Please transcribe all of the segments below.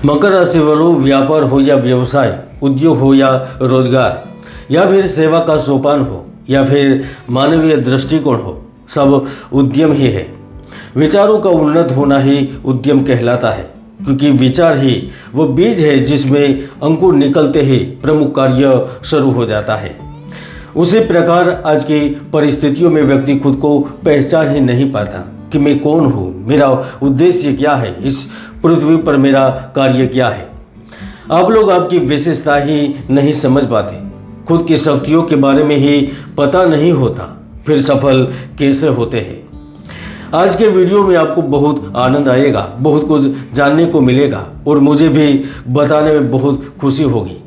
मकर राशि वालों, व्यापार हो या व्यवसाय, उद्योग हो या रोजगार, या फिर सेवा का सोपान हो या फिर मानवीय दृष्टिकोण हो, सब उद्यम ही है। विचारों का उन्नत होना ही उद्यम कहलाता है, क्योंकि विचार ही वो बीज है जिसमें अंकुर निकलते ही प्रमुख कार्य शुरू हो जाता है। उसी प्रकार आज की परिस्थितियों में व्यक्ति खुद को पहचान ही नहीं पाता कि मैं कौन हूँ, मेरा उद्देश्य क्या है, इस पृथ्वी पर मेरा कार्य क्या है। आप लोग आपकी विशेषता ही नहीं समझ पाते, खुद की शक्तियों के बारे में ही पता नहीं होता, फिर सफल कैसे होते हैं। आज के वीडियो में आपको बहुत आनंद आएगा, बहुत कुछ जानने को मिलेगा और मुझे भी बताने में बहुत खुशी होगी,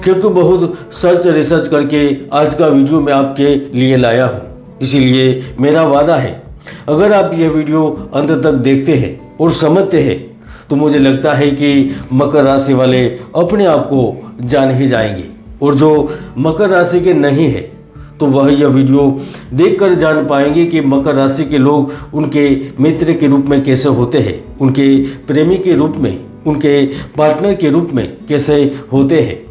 क्योंकि बहुत सर्च रिसर्च करके आज का वीडियो मैं आपके लिए लाया हूँ। इसीलिए मेरा वादा है, अगर आप यह वीडियो अंत तक देखते हैं और समझते हैं तो मुझे लगता है कि मकर राशि वाले अपने आप को जान ही जाएंगे, और जो मकर राशि के नहीं है तो वह यह वीडियो देखकर जान पाएंगे कि मकर राशि के लोग उनके मित्र के रूप में कैसे होते हैं, उनके प्रेमी के रूप में, उनके पार्टनर के रूप में कैसे होते हैं।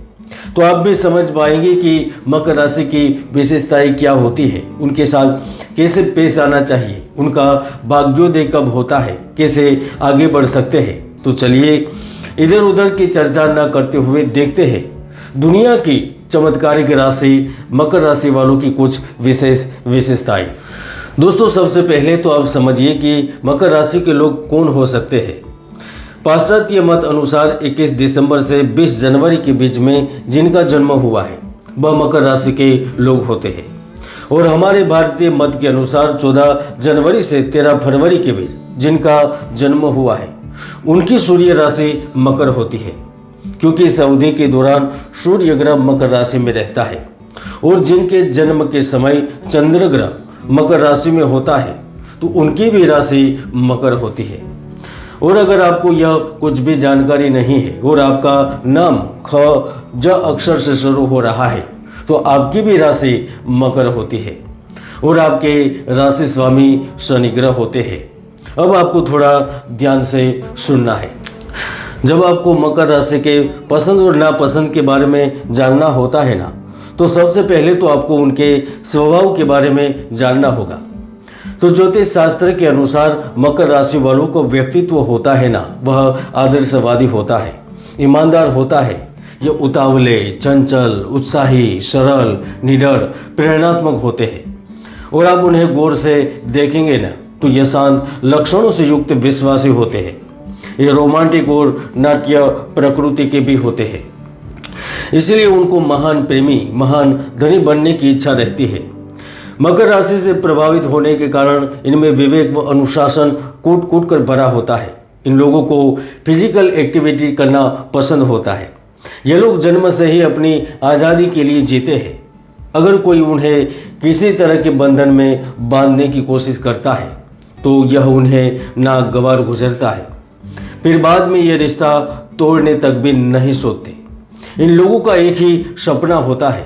तो आप भी समझ पाएंगे कि मकर राशि की विशेषताएं क्या होती है, उनके साथ कैसे पेश आना चाहिए, उनका भाग्योदय कब होता है, कैसे आगे बढ़ सकते हैं। तो चलिए इधर उधर की चर्चा न करते हुए देखते हैं दुनिया की चमत्कारिक राशि मकर राशि वालों की कुछ विशेषताएं। दोस्तों, सबसे पहले तो आप समझिए कि मकर राशि के लोग कौन हो सकते हैं। पाश्चात्य मत अनुसार 21 दिसंबर से 20 जनवरी के बीच में जिनका जन्म हुआ है वह मकर राशि के लोग होते हैं, और हमारे भारतीय मत के अनुसार 14 जनवरी से 13 फरवरी के बीच जिनका जन्म हुआ है उनकी सूर्य राशि मकर होती है, क्योंकि इस अवधि के दौरान सूर्य ग्रह मकर राशि में रहता है, और जिनके जन्म के समय चंद्र ग्रह मकर राशि में होता है तो उनकी भी राशि मकर होती है। और अगर आपको यह कुछ भी जानकारी नहीं है और आपका नाम ख ज अक्षर से शुरू हो रहा है तो आपकी भी राशि मकर होती है, और आपके राशि स्वामी शनि ग्रह होते हैं। अब आपको थोड़ा ध्यान से सुनना है। जब आपको मकर राशि के पसंद और नापसंद के बारे में जानना होता है ना, तो सबसे पहले तो आपको उनके स्वभाव के बारे में जानना होगा। तो ज्योतिष शास्त्र के अनुसार मकर राशि वालों को व्यक्तित्व होता है ना, वह आदर्शवादी होता है, ईमानदार होता है। ये उतावले, चंचल, उत्साही, सरल, निडर, प्रेरणात्मक होते हैं, और आप उन्हें गौर से देखेंगे ना तो ये शांत लक्षणों से युक्त विश्वासी होते हैं। ये रोमांटिक और नाट्य प्रकृति के भी होते हैं, इसलिए उनको महान प्रेमी, महान धनी बनने की इच्छा रहती है। मकर राशि से प्रभावित होने के कारण इनमें विवेक व अनुशासन कूट कूट कर भरा होता है। इन लोगों को फिजिकल एक्टिविटी करना पसंद होता है। ये लोग जन्म से ही अपनी आज़ादी के लिए जीते हैं। अगर कोई उन्हें किसी तरह के बंधन में बांधने की कोशिश करता है तो यह उन्हें नागवार गुजरता है, फिर बाद में ये रिश्ता तोड़ने तक भी नहीं सोचते। इन लोगों का एक ही सपना होता है,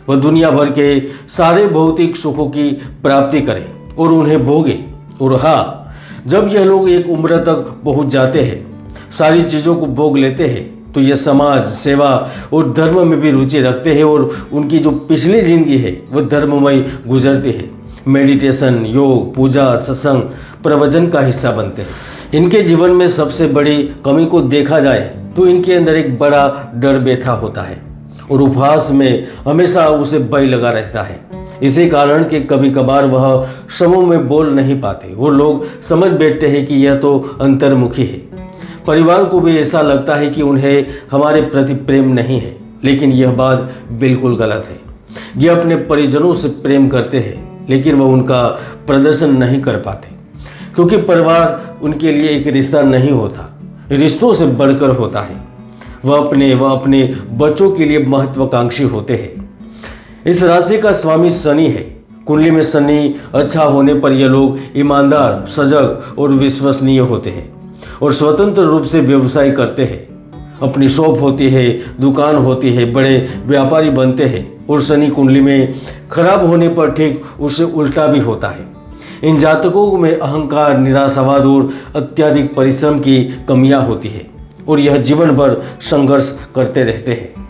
वह दुनिया भर के सारे भौतिक सुखों की प्राप्ति करें और उन्हें भोगे। और हाँ, जब यह लोग एक उम्र तक पहुंच जाते हैं, सारी चीज़ों को भोग लेते हैं, तो ये समाज, सेवा और धर्म में भी रुचि रखते हैं, और उनकी जो पिछली जिंदगी है वह धर्ममय गुजरती है। मेडिटेशन, योग, पूजा, सत्संग, प्रवचन का हिस्सा बनते हैं। इनके जीवन में सबसे बड़ी कमी को देखा जाए तो इनके अंदर एक बड़ा डर बैठा होता है, और उपहास में हमेशा उसे भय लगा रहता है। इसी कारण कि कभी कभार वह समूह में बोल नहीं पाते और लोग समझ बैठते हैं कि यह तो अंतर्मुखी है। परिवार को भी ऐसा लगता है कि उन्हें हमारे प्रति प्रेम नहीं है, लेकिन यह बात बिल्कुल गलत है। ये अपने परिजनों से प्रेम करते हैं, लेकिन वह उनका प्रदर्शन नहीं कर पाते, क्योंकि परिवार उनके लिए एक रिश्ता नहीं होता, रिश्तों से बढ़कर होता है। वह अपने बच्चों के लिए महत्वाकांक्षी होते हैं। इस राशि का स्वामी शनि है। कुंडली में शनि अच्छा होने पर यह लोग ईमानदार, सजग और विश्वसनीय होते हैं, और स्वतंत्र रूप से व्यवसाय करते हैं। अपनी शॉप होती है, दुकान होती है, बड़े व्यापारी बनते हैं। और शनि कुंडली में खराब होने पर ठीक उससे उल्टा भी होता है। इन जातकों में अहंकार, निराशावाद और अत्यधिक परिश्रम की कमियां होती है, और यह जीवन भर संघर्ष करते रहते हैं।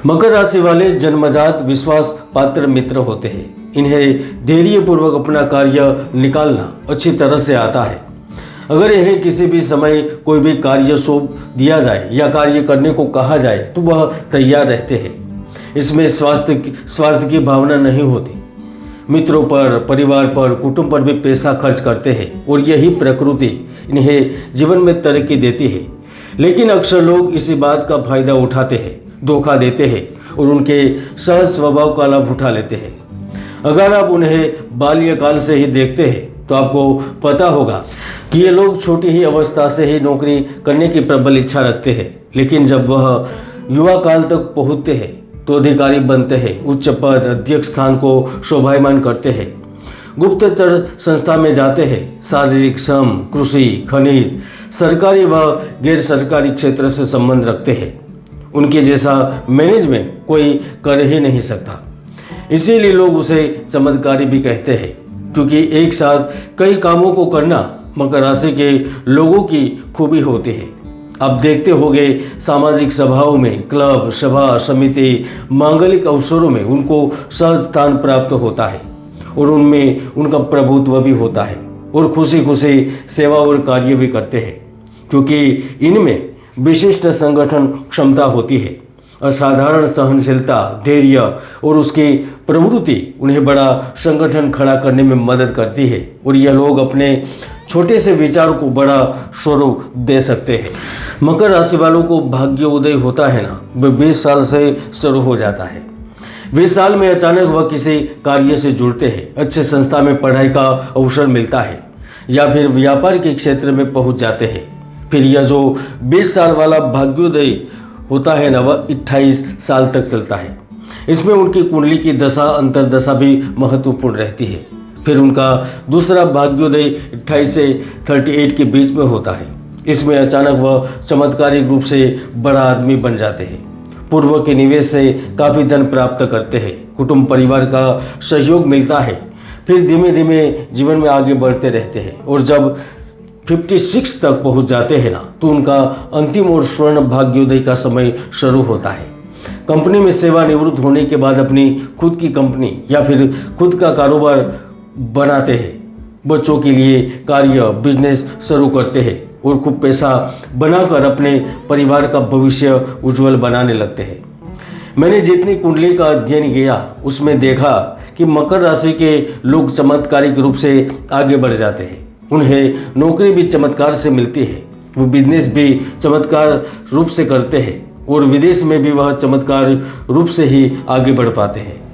मकर राशि वाले जन्मजात विश्वास पात्र मित्र होते हैं। इन्हें धैर्यपूर्वक अपना कार्य निकालना अच्छी तरह से आता है। अगर इन्हें किसी भी समय कोई भी कार्य सौंप दिया जाए या कार्य करने को कहा जाए तो वह तैयार रहते हैं। इसमें स्वार्थ की भावना नहीं होती। मित्रों पर, परिवार पर, कुटुंब पर भी पैसा खर्च करते हैं और यही प्रकृति इन्हें जीवन में तरक्की देती है। लेकिन अक्सर लोग इसी बात का फायदा उठाते हैं, धोखा देते हैं और उनके सहज स्वभाव का लाभ उठा लेते हैं। अगर आप उन्हें बाल्यकाल से ही देखते हैं तो आपको पता होगा कि ये लोग छोटी ही अवस्था से ही नौकरी करने की प्रबल इच्छा रखते हैं, लेकिन जब वह युवा काल तक पहुंचते हैं तो अधिकारी बनते हैं, उच्च पद, अध्यक्ष स्थान को शोभायमान करते हैं, गुप्तचर संस्था में जाते हैं, शारीरिक श्रम, कृषि, खनिज, सरकारी व गैर सरकारी क्षेत्र से संबंध रखते हैं। उनके जैसा मैनेजमेंट कोई कर ही नहीं सकता। इसीलिए लोग उसे चमत्कारी भी कहते हैं, क्योंकि एक साथ कई कामों को करना मकर राशि के लोगों की खूबी होती है। आप देखते होंगे सामाजिक सभाओं में, क्लब, सभा, समिति, मांगलिक अवसरों में उनको सहज स्थान प्राप्त होता है और उनमें उनका प्रभुत्व भी होता है और खुशी खुशी सेवा और कार्य भी करते हैं, क्योंकि इनमें विशिष्ट संगठन क्षमता होती है। असाधारण सहनशीलता, धैर्य और उसकी प्रवृत्ति उन्हें बड़ा संगठन खड़ा करने में मदद करती है और यह लोग अपने छोटे से विचार को बड़ा स्वरूप दे सकते हैं। मकर राशि वालों को भाग्य उदय होता है ना, वह 20 साल से शुरू हो जाता है। 20 साल में अचानक वह किसी कार्य से जुड़ते हैं, अच्छे संस्था में पढ़ाई का अवसर मिलता है या फिर व्यापार के क्षेत्र में पहुंच जाते हैं। फिर यह जो 20 साल वाला भाग्योदय होता है ना, वह 28 साल तक चलता है। इसमें उनकी कुंडली की दशा, अंतरदशा भी महत्वपूर्ण रहती है। फिर उनका दूसरा भाग्योदय 28 से 38 के बीच में होता है। इसमें अचानक वह चमत्कारिक रूप से बड़ा आदमी बन जाते हैं। पूर्व के निवेश से काफ़ी धन प्राप्त करते हैं, कुटुंब परिवार का सहयोग मिलता है। फिर धीमे धीमे जीवन में आगे बढ़ते रहते हैं और जब 56 तक पहुंच जाते हैं ना, तो उनका अंतिम और स्वर्ण भाग्योदय का समय शुरू होता है। कंपनी में सेवानिवृत्त होने के बाद अपनी खुद की कंपनी या फिर खुद का कारोबार बनाते हैं, बच्चों के लिए कार्य, बिजनेस शुरू करते हैं और खूब पैसा बनाकर अपने परिवार का भविष्य उज्जवल बनाने लगते हैं। मैंने जितनी कुंडली का अध्ययन किया उसमें देखा कि मकर राशि के लोग चमत्कारिक रूप से आगे बढ़ जाते हैं। उन्हें नौकरी भी चमत्कार से मिलती है, वो बिजनेस भी चमत्कार रूप से करते हैं और विदेश में भी वह चमत्कार रूप से ही आगे बढ़ पाते हैं।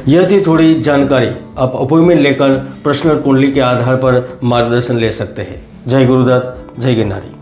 यह थी थोड़ी जानकारी। आप अपॉइंटमेंट लेकर पर्सनल कुंडली के आधार पर मार्गदर्शन ले सकते हैं। जय गुरुदत्त, जय गिरनारी।